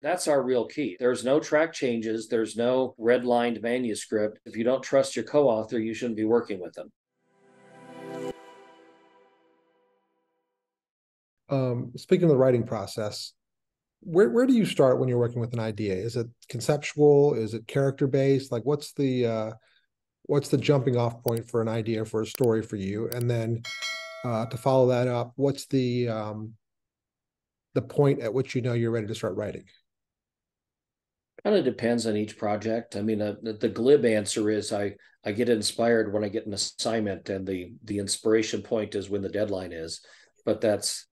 That's our real key. There's no track changes. There's no redlined manuscript. If you don't trust your co-author, you shouldn't be working with them. Speaking of the writing process, where do you start when you're working with an idea? Is it conceptual? Is it character based? Like what's the jumping off point for an idea for a story for you? And then to follow that up, what's the point at which you know you're ready to start writing? Kind of depends on each project. I mean, the glib answer is I get inspired when I get an assignment, and the inspiration point is when the deadline is. But that's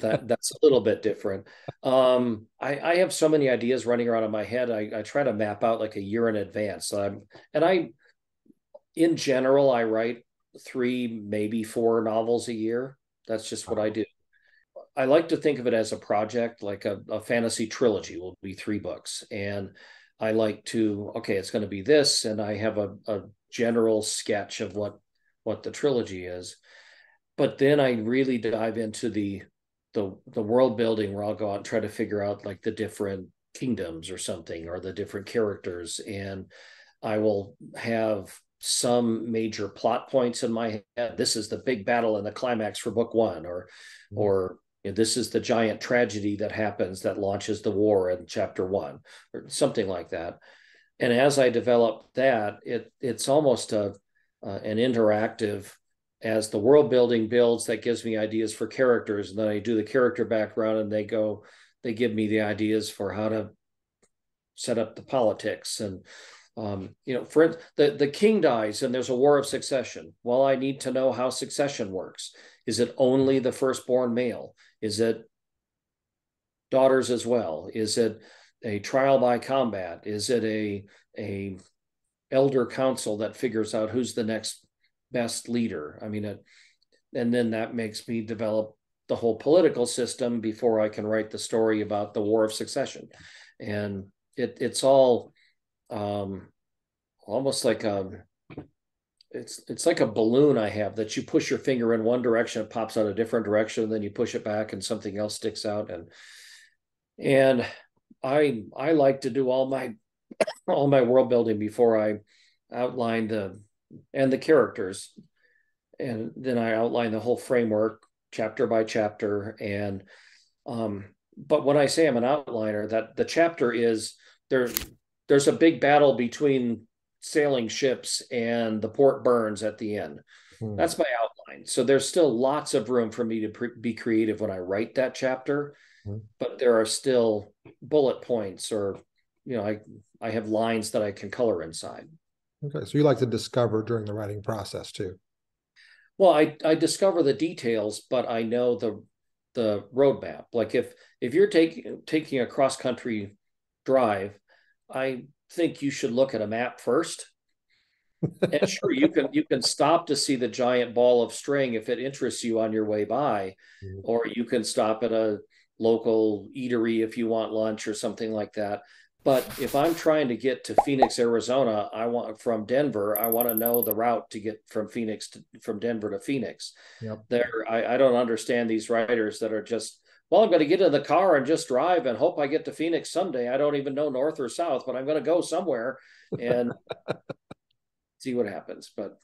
a little bit different. I have so many ideas running around in my head. I try to map out like a year in advance. And I in general I write three, maybe four novels a year. That's just what I do. I like to think of it as a project, like a fantasy trilogy will be three books. And I like to, okay, it's going to be this. And I have a general sketch of what the trilogy is. But then I really dive into the world building where I'll go out and try to figure out like the different kingdoms or something or the different characters. And I will have some major plot points in my head. This is the big battle and the climax for book one, or this is the giant tragedy that happens that launches the war in chapter one, or something like that. And as I develop that, it's almost an interactive. As the world building builds, that gives me ideas for characters, and then I do the character background, and they give me the ideas for how to set up the politics. And for the king dies and there's a war of succession. Well, I need to know how succession works. Is it only the firstborn male? Is it daughters as well? Is it a trial by combat? Is it a elder council that figures out who's the next best leader? I mean, and then that makes me develop the whole political system before I can write the story about the war of succession. And it's all almost like it's like a balloon I have that you push your finger in one direction, it pops out a different direction, and then you push it back and something else sticks out. And I like to do all my world building before I outline the characters, and then I outline the whole framework chapter by chapter. And but when I say I'm an outliner, that the chapter is there. There's a big battle between sailing ships and the port burns at the end. Hmm. That's my outline. So there's still lots of room for me to be creative when I write that chapter, Hmm. but there are still bullet points, or I have lines that I can color inside. Okay, so you like to discover during the writing process too. Well, I discover the details, but I know the roadmap. Like if you're taking a cross country drive, I think you should look at a map first. And sure, you can stop to see the giant ball of string if it interests you on your way by, or you can stop at a local eatery if you want lunch or something like that. But if I'm trying to get to Phoenix, Arizona, I want from Denver, I want to know the route to get from Denver to Phoenix. Yep. I don't understand these writers that are just, well, I'm going to get in the car and just drive and hope I get to Phoenix someday. I don't even know north or south, but I'm going to go somewhere and see what happens. But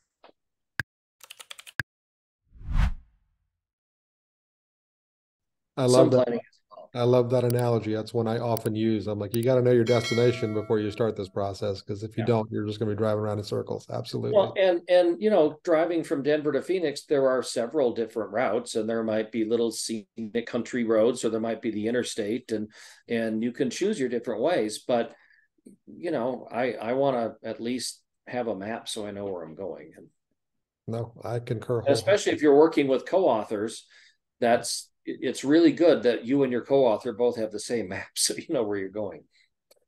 I love some that. planning as well. I love that analogy. That's one I often use. I'm like, you got to know your destination before you start this process, because if you Yeah. don't, you're just going to be driving around in circles. Absolutely. Well, and driving from Denver to Phoenix, there are several different routes, and there might be little scenic country roads, or there might be the interstate, and you can choose your different ways. But I want to at least have a map so I know where I'm going. And No, I concur especially wholeheartedly. if you're working with co-authors, it's really good that you and your co-author both have the same map, so you know where you're going.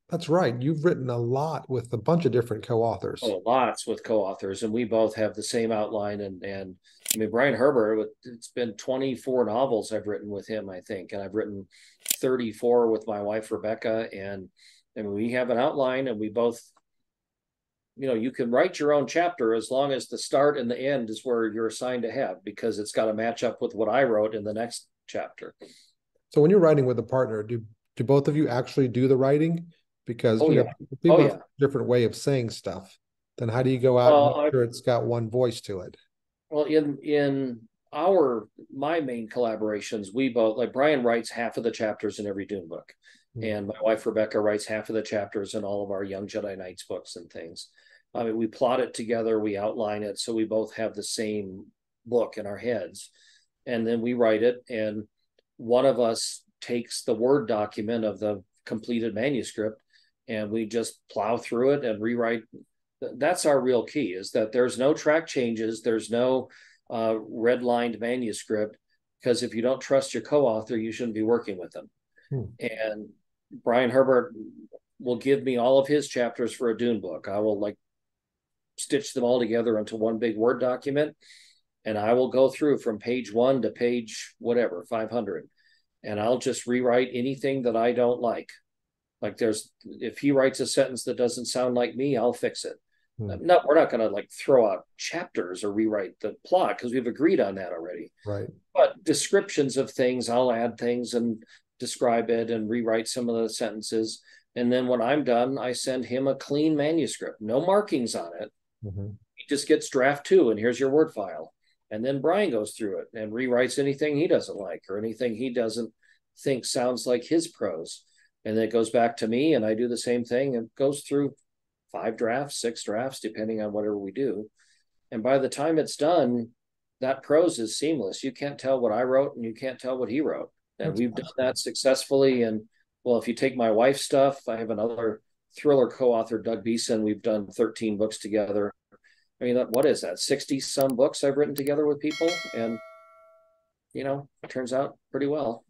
That's right. You've written a lot with a bunch of different co-authors. Oh, lots with co-authors, and we both have the same outline. And I mean, Brian Herbert, it's been 24 novels I've written with him, I think, and I've written 34 with my wife Rebecca. And we have an outline, and we both, you can write your own chapter as long as the start and the end is where you're assigned to have, because it's got to match up with what I wrote in the next chapter. So when you're writing with a partner, Do both of you actually do the writing? Because, Oh you know, yeah. Oh people have yeah. a different way of saying stuff. Then how do you go out and make Well, sure it's got one voice to it? well, in my main collaborations, we both, like, Brian writes half of the chapters in every Dune book, Hmm. and my wife Rebecca writes half of the chapters in all of our Young Jedi Knights books and things. I mean, we plot it together, we outline it, so we both have the same book in our heads, and then we write it, and one of us takes the Word document of the completed manuscript, and we just plow through it and rewrite. That's our real key, is that there's no track changes, there's no redlined manuscript, because if you don't trust your co-author, you shouldn't be working with them. Hmm. And Brian Herbert will give me all of his chapters for a Dune book. I will, like, stitch them all together into one big Word document, and I will go through from page 1 to page whatever 500, and I'll just rewrite anything that I don't like. Like, if he writes a sentence that doesn't sound like me, I'll fix it. Hmm. No, we're not going to, like, throw out chapters or rewrite the plot, because we've agreed on that already. Right. But descriptions of things, I'll add things and describe it and rewrite some of the sentences. And then when I'm done, I send him a clean manuscript, no markings on it. Mm-hmm. He just gets draft 2, and here's your Word file. And then Brian goes through it and rewrites anything he doesn't like or anything he doesn't think sounds like his prose. And then it goes back to me, and I do the same thing, and goes through 5 drafts, 6 drafts, depending on whatever we do. And by the time it's done, that prose is seamless. You can't tell what I wrote and you can't tell what he wrote. And That's we've done awesome. that successfully. And, well, if you take my wife's stuff, I have another thriller co-author, Doug Beeson. We've done 13 books together. I mean, what is that? 60 some books I've written together with people. And, it turns out pretty well.